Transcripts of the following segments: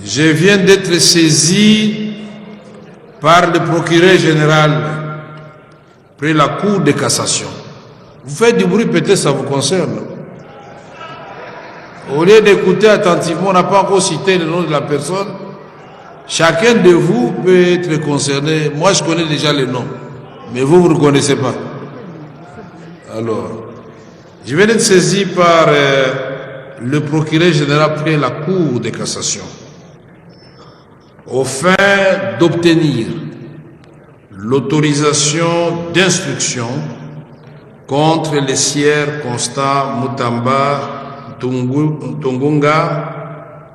Je viens d'être saisi par le procureur général près la Cour de cassation. Vous faites du bruit, peut-être ça vous concerne. Au lieu d'écouter attentivement, on n'a pas encore cité le nom de la personne. Chacun de vous peut être concerné. Moi, je connais déjà le nom, mais vous ne connaissez pas. Alors, je viens d'être saisi par le procureur général près la Cour de cassation au fin d'obtenir l'autorisation d'instruction contre les sieurs Constant Mutamba Tungunga,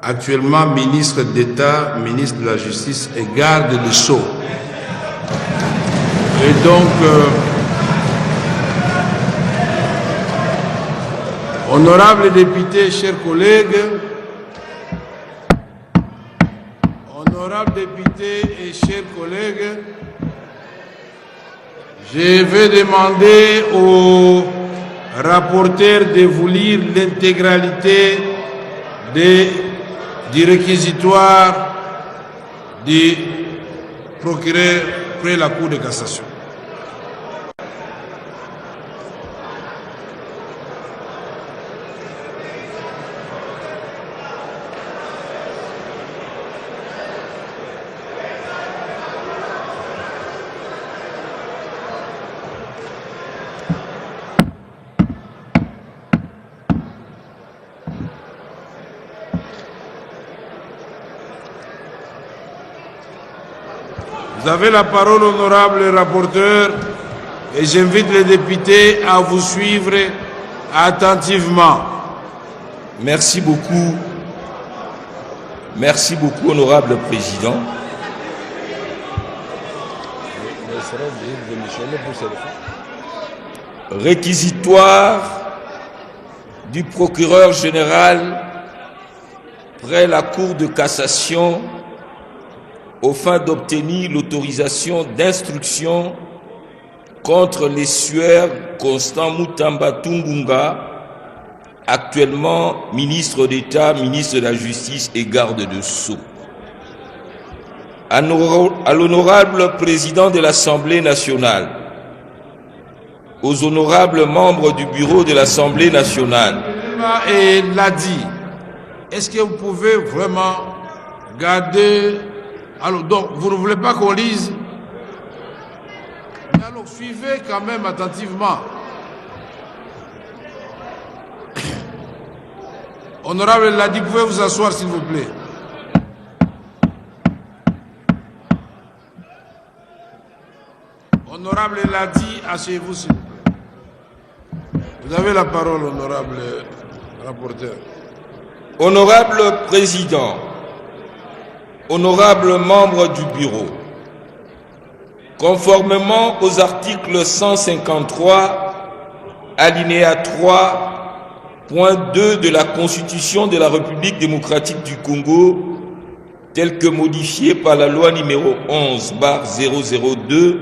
actuellement ministre d'État, ministre de la Justice et garde des Sceaux. Et donc, honorables députés, chers collègues, honorables députés et chers collègues, je vais demander au rapporteur de vous lire l'intégralité du réquisitoire du procureur près la Cour de cassation. Vous avez la parole, honorable rapporteur, et j'invite les députés à vous suivre attentivement. Merci beaucoup. Merci beaucoup, honorable président. Réquisitoire du procureur général près la Cour de cassation au fin d'obtenir l'autorisation d'instruction contre les sieurs Constant Mutamba Tungunga, actuellement ministre d'État, ministre de la Justice et garde de Sceaux. À l'honorable président de l'Assemblée nationale, aux honorables membres du bureau de l'Assemblée nationale. Et l'a dit, est-ce que vous pouvez vraiment garder... Alors, donc, vous ne voulez pas qu'on lise? Mais alors, suivez quand même attentivement. Honorable Ladi, pouvez vous asseoir, s'il vous plaît. Honorable Ladi, asseyez-vous, s'il vous plaît. Vous avez la parole, honorable rapporteur. Honorable président, honorables membres du bureau, conformément aux articles 153, alinéa 3, point 2 de la Constitution de la République démocratique du Congo, tel que modifié par la loi numéro 11/002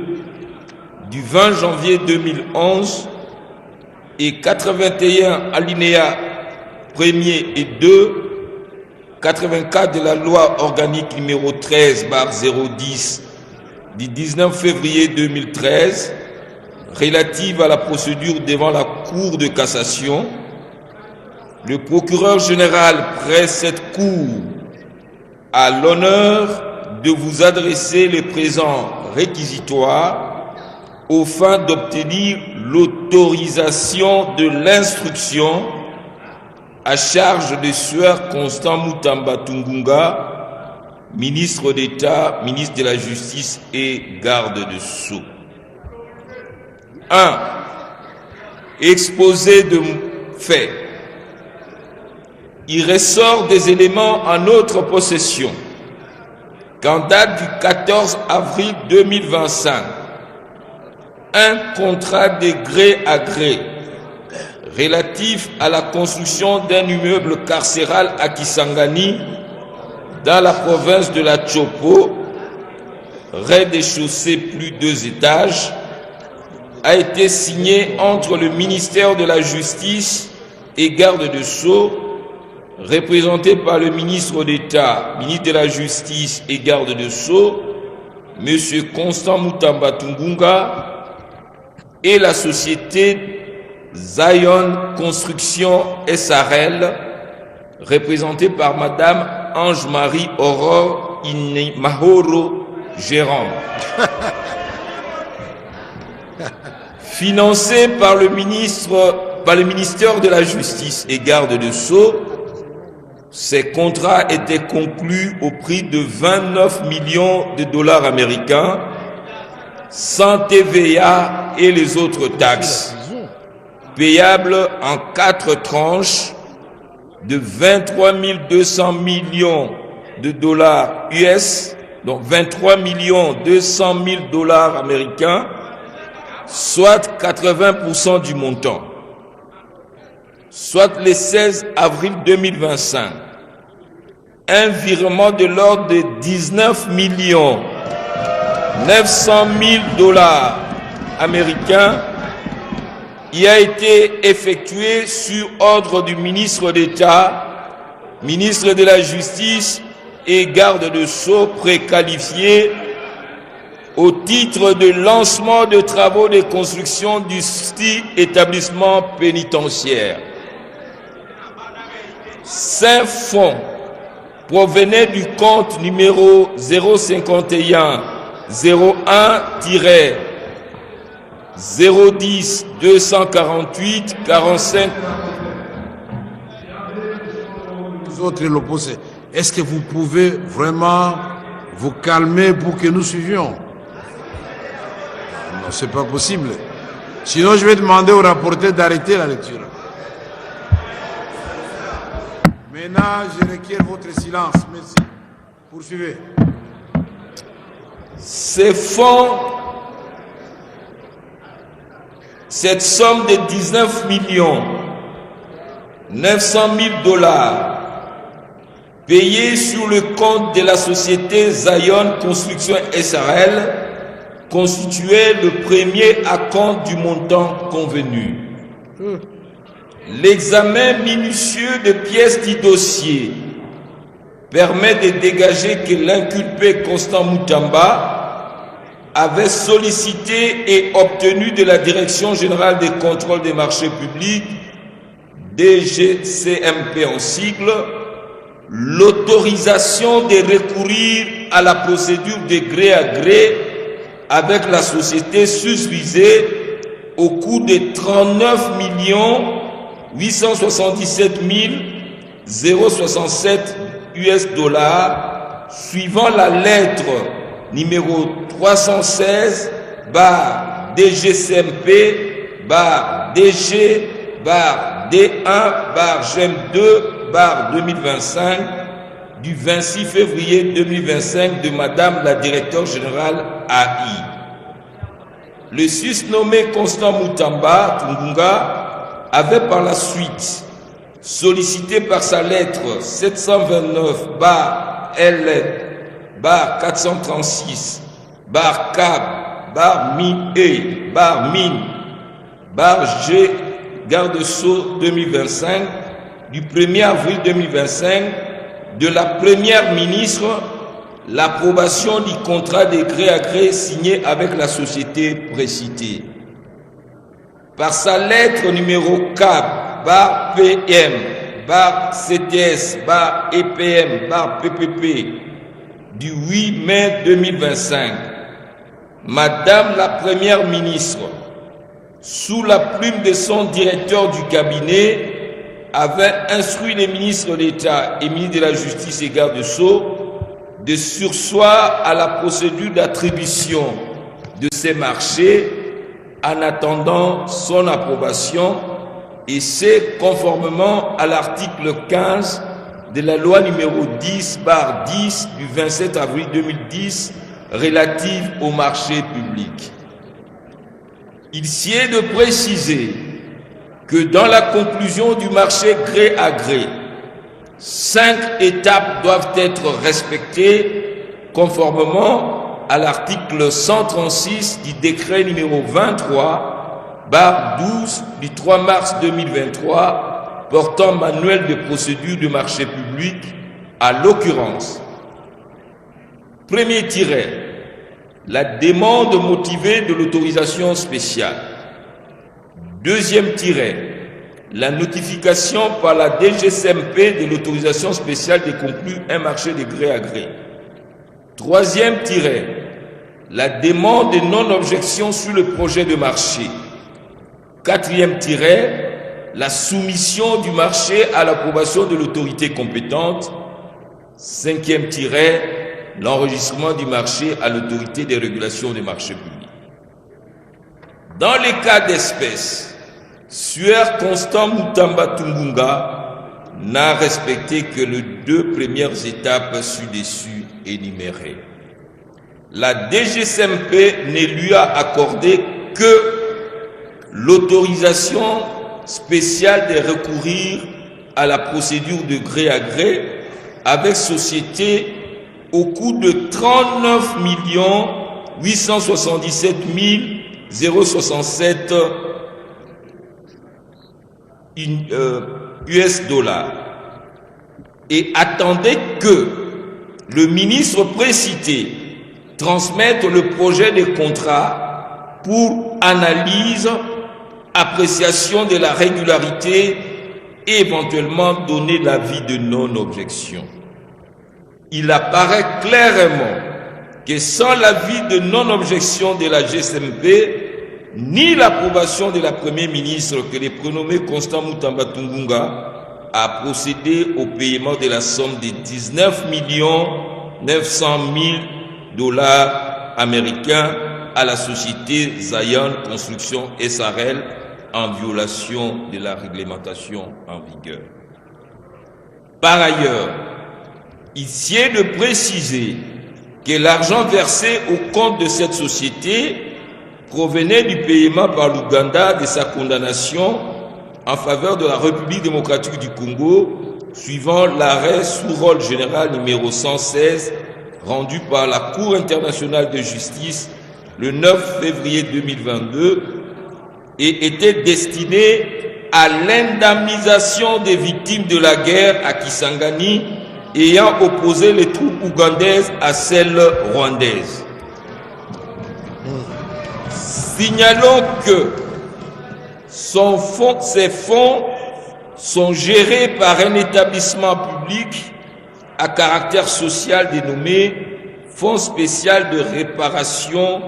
du 20 janvier 2011 et 81 alinéa 1er et 2, 84 de la loi organique numéro 13/010 du 19 février 2013 relative à la procédure devant la Cour de cassation, le procureur général près cette Cour a l'honneur de vous adresser les présents réquisitoires aux fins d'obtenir l'autorisation de l'instruction à charge de sieur Constant Mutamba Tungunga, ministre d'État, ministre de la Justice et garde de Sceaux. 1. Exposé de faits. Il ressort des éléments en notre possession qu'en date du 14 avril 2025, un contrat de gré à gré relatif à la construction d'un immeuble carcéral à Kisangani, dans la province de la Chopo, rez-de-chaussée plus 2 étages, a été signé entre le ministère de la Justice et garde de Sceaux représenté par le ministre d'État, ministre de la Justice et garde de Sceaux, M. Constant Mutamba Tungunga, et la société Zion Construction SRL, représentée par Madame Ange-Marie Aurore Mahoro, gérant. Financé par le ministère de la Justice et garde de Sceaux, ces contrats étaient conclus au prix de 29 millions de dollars américains, sans TVA et les autres taxes, payables en 4 tranches de 23 200 millions de dollars US, donc 23 200 000 dollars américains, soit 80% du montant. Soit le 16 avril 2025, un virement de l'ordre de 19 900 000 dollars américains y a été effectué sur ordre du ministre d'État, ministre de la Justice et garde de Sceaux préqualifié au titre de lancement de travaux de construction du établissement pénitentiaire. Ces fonds provenaient du compte numéro 051 01 010 248 45. Vous autres l'opposé. Est-ce que vous pouvez vraiment vous calmer pour que nous suivions? Non, c'est pas possible. Sinon, je vais demander au rapporteur d'arrêter la lecture. Maintenant, je requiers votre silence. Merci. Poursuivez. Ces fonds, cette somme de 19 900 000 dollars payés sur le compte de la société Zion Construction SRL constituait le premier acompte du montant convenu. L'examen minutieux de pièces du dossier permet de dégager que l'inculpé Constant Mutamba avait sollicité et obtenu de la Direction générale des contrôles des marchés publics, DGCMP en sigle, l'autorisation de recourir à la procédure de gré à gré avec la société susvisée au coût de 39 877 067 US dollars, suivant la lettre numéro 316 DGCMP DG D1 GEM 2 2025 du 26 février 2025 de Madame la Directeure Générale AI. Le susnommé Constant Mutamba Tungunga avait par la suite sollicité par sa lettre 729 L 436 CAB MINE G Garde de Sceaux 2025 du 1er avril 2025 de la Première ministre l'approbation du contrat de gré à gré signé avec la société précitée. Par sa lettre numéro CAB PM CTS EPM PPP du 8 mai 2025, Madame la Première ministre, sous la plume de son directeur du cabinet, avait instruit les ministres d'État et ministres de la Justice et garde de Sceaux de surseoir à la procédure d'attribution de ces marchés en attendant son approbation, et c'est conformément à l'article 15 de la loi numéro 10/10 du 27 avril 2010 relative au marché public. Il s'y est de préciser que dans la conclusion du marché gré à gré, 5 étapes doivent être respectées conformément à l'article 136 du décret numéro 23/12 du 3 mars 2023 portant manuel de procédure de marché public, à l'occurrence. Premier tiret, la demande motivée de l'autorisation spéciale. Deuxième tiret, la notification par la DGCMP de l'autorisation spéciale de conclure un marché de gré à gré. Troisième tiret, la demande de non-objection sur le projet de marché. Quatrième tiret, la soumission du marché à l'approbation de l'autorité compétente. Cinquième tiret, l'enregistrement du marché à l'autorité des régulations des marchés publics. Dans les cas d'espèce, Sueur Constant Mutamba Tungunga n'a respecté que les deux premières étapes ci-dessus énumérées. La DGCMP ne lui a accordé que l'autorisation spéciale de recourir à la procédure de gré à gré avec société au coût de 39 877 067 US dollars et attendait que le ministre précité transmette le projet de contrat pour analyse, appréciation de la régularité et éventuellement donner l'avis de non-objection. Il apparaît clairement que sans l'avis de non-objection de la GCMP, ni l'approbation de la Première ministre que le prénommé Constant Mutamba Tungunga a procédé au paiement de la somme de 19 900 000 dollars américains à la société Zion Construction SRL en violation de la réglementation en vigueur. Par ailleurs, il sied de préciser que l'argent versé au compte de cette société provenait du paiement par l'Ouganda de sa condamnation en faveur de la République démocratique du Congo, suivant l'arrêt sous rôle général numéro 116 rendu par la Cour internationale de justice le 9 février 2022 et était destiné à l'indemnisation des victimes de la guerre à Kisangani ayant opposé les troupes ougandaises à celles rwandaises. Signalons que ces fonds sont gérés par un établissement public à caractère social dénommé Fonds spécial de réparation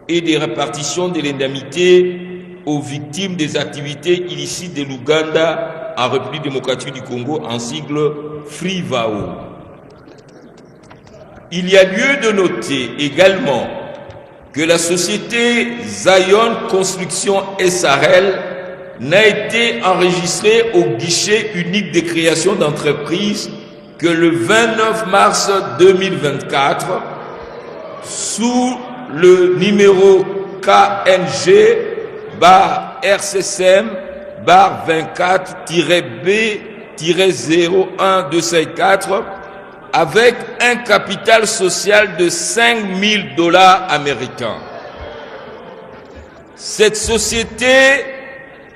et de répartition de l'indemnité aux victimes des activités illicites de l'Ouganda en République démocratique du Congo, en sigle FRIVAO. Il y a lieu de noter également que la société Zion Construction SRL n'a été enregistrée au guichet unique de création d'entreprise que le 29 mars 2024 sous le numéro KNG-24-B-01-254 avec un capital social de 5 000 dollars américains. Cette société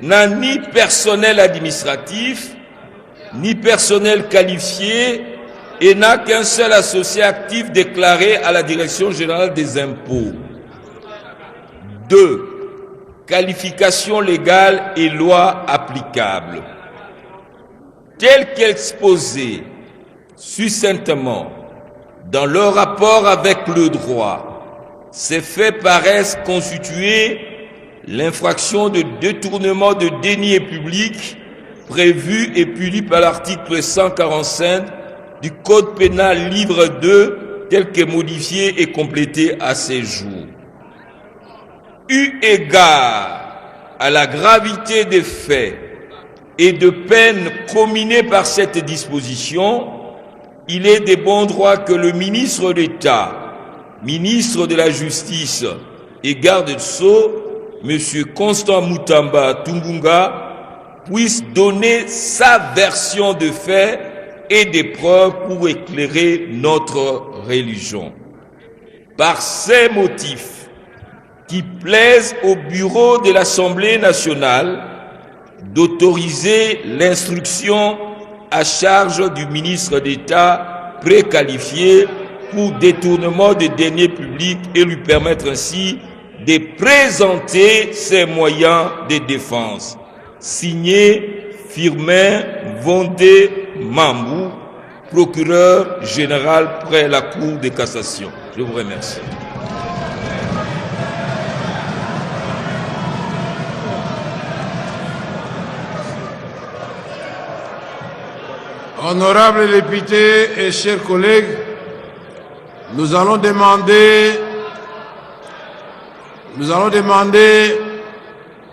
n'a ni personnel administratif, ni personnel qualifié et n'a qu'un seul associé actif déclaré à la Direction générale des impôts. 2. Qualification légale et loi applicable. Tel qu'exposé succinctement dans leur rapport avec le droit, ces faits paraissent constituer l'infraction de détournement de deniers publics prévu et puni par l'article 145 du Code pénal livre 2 tel que modifié et complété à ces jours. Eu égard à la gravité des faits et de peines comminées par cette disposition, il est de bon droit que le ministre d'État, ministre de la Justice et garde de Sceaux, M. Constant Mutamba Tungunga, puisse donner sa version de faits et des preuves pour éclairer notre religion. Par ces motifs qui plaisent au bureau de l'Assemblée nationale, d'autoriser l'instruction à charge du ministre d'État préqualifié pour détournement des deniers publics et lui permettre ainsi de présenter ses moyens de défense. Signé Firmin Vondé Mambou, procureur général près la Cour de cassation. Je vous remercie. Honorables députés et chers collègues, nous allons demander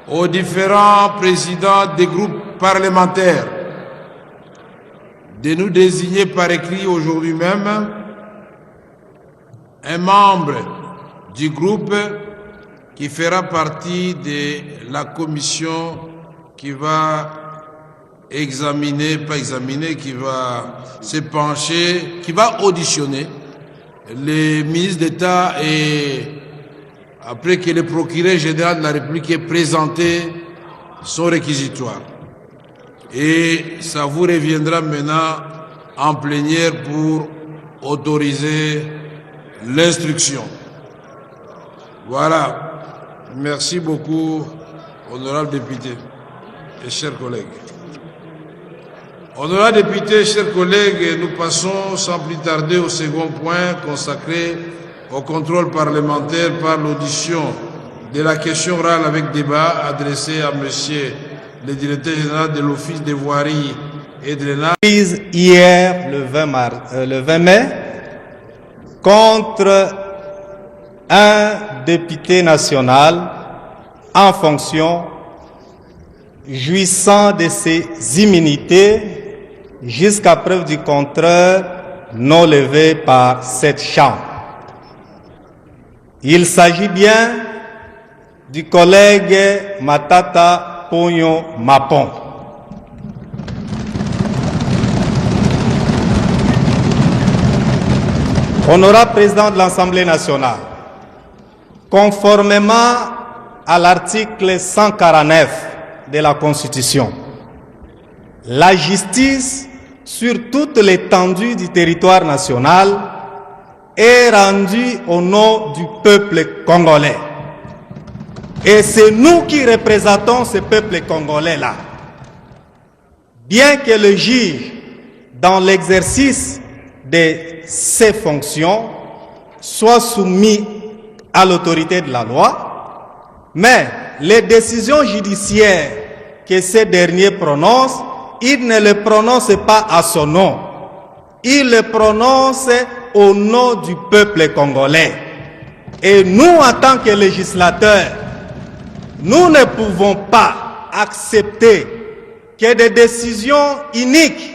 aux différents présidents des groupes parlementaires de nous désigner par écrit aujourd'hui même un membre du groupe qui fera partie de la commission qui va qui va se pencher, qui va auditionner les ministres d'État et après que le procureur général de la République ait présenté son réquisitoire. Et ça vous reviendra maintenant en plénière pour autoriser l'instruction. Voilà. Merci beaucoup, honorables députés et chers collègues. Honorables députés, chers collègues, nous passons sans plus tarder au second point consacré au contrôle parlementaire par l'audition de la question orale avec débat adressée à Monsieur le directeur général de l'Office des voiries et de l'ENA. Hier, le 20 mai, contre un député national en fonction, jouissant de ses immunités, jusqu'à preuve du contraire, non levé par cette Chambre. Il s'agit bien du collègue Matata Ponyo Mapon. Honorable président de l'Assemblée nationale, conformément à l'article 149 de la Constitution, la justice sur toute l'étendue du territoire national est rendue au nom du peuple congolais. Et c'est nous qui représentons ce peuple congolais-là. Bien que le juge, dans l'exercice de ses fonctions, soit soumis à l'autorité de la loi, mais les décisions judiciaires que ces derniers prononcent, ils ne le prononcent pas à son nom. Ils le prononcent au nom du peuple congolais. Et nous, en tant que législateurs, nous ne pouvons pas accepter que des décisions iniques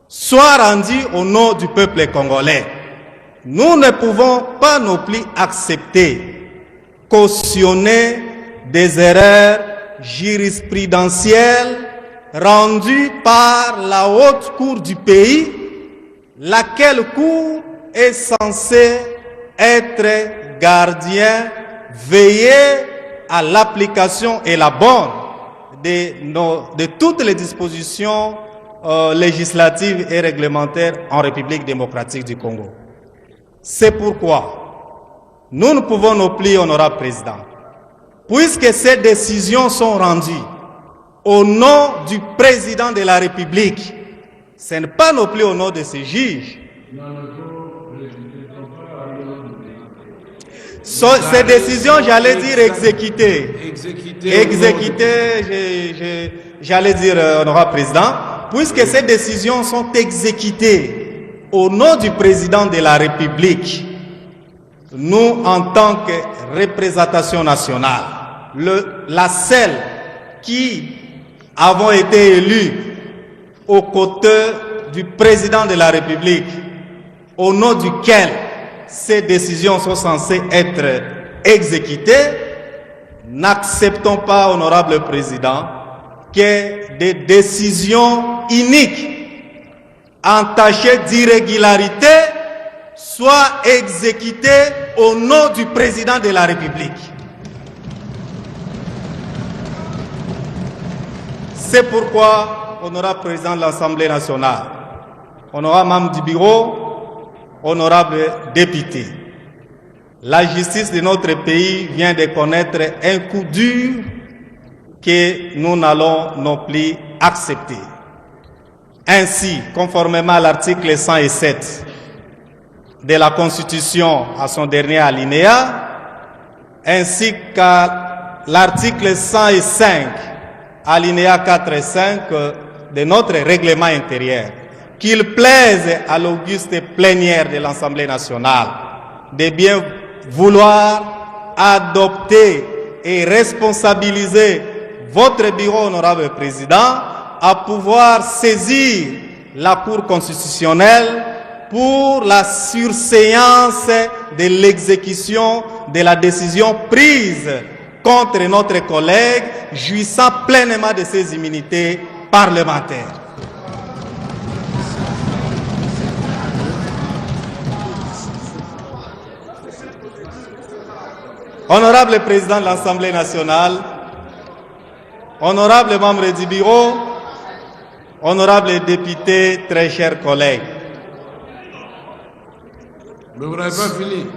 soient rendues au nom du peuple congolais. Nous ne pouvons pas non plus accepter, cautionner des erreurs jurisprudentielles rendues par la haute cour du pays, laquelle cour est censée être gardien, veiller à l'application et la bonne de toutes les dispositions législatives et réglementaires en République démocratique du Congo. C'est pourquoi nous ne pouvons non plus, honorable président, puisque ces décisions sont rendues au nom du président de la République, ce n'est pas non plus au nom de ces juges. Ces décisions, j'allais dire exécutées. J'allais dire, honorable président, puisque ces décisions sont exécutées au nom du président de la République, nous, en tant que représentation nationale, la seule qui avons été élus aux côtés du président de la République, au nom duquel ces décisions sont censées être exécutées, n'acceptons pas, honorable président, que des décisions iniques, entachées d'irrégularité, soient exécutées au nom du président de la République. C'est pourquoi, honorable président de l'Assemblée nationale, honorable membre du bureau, honorable député, la justice de notre pays vient de connaître un coup dur que nous n'allons non plus accepter. Ainsi, conformément à l'article 107 de la Constitution à son dernier alinéa, ainsi qu'à l'article 105, alinéa 4 et 5 de notre règlement intérieur, qu'il plaise à l'auguste plénière de l'Assemblée nationale de bien vouloir adopter et responsabiliser votre bureau, honorable président, à pouvoir saisir la Cour constitutionnelle pour la surséance de l'exécution de la décision prise contre notre collègue jouissant pleinement de ses immunités parlementaires. Honorable président de l'Assemblée nationale, honorable membre du bureau, honorable député, très chers collègues. Mais vous n'avez pas fini.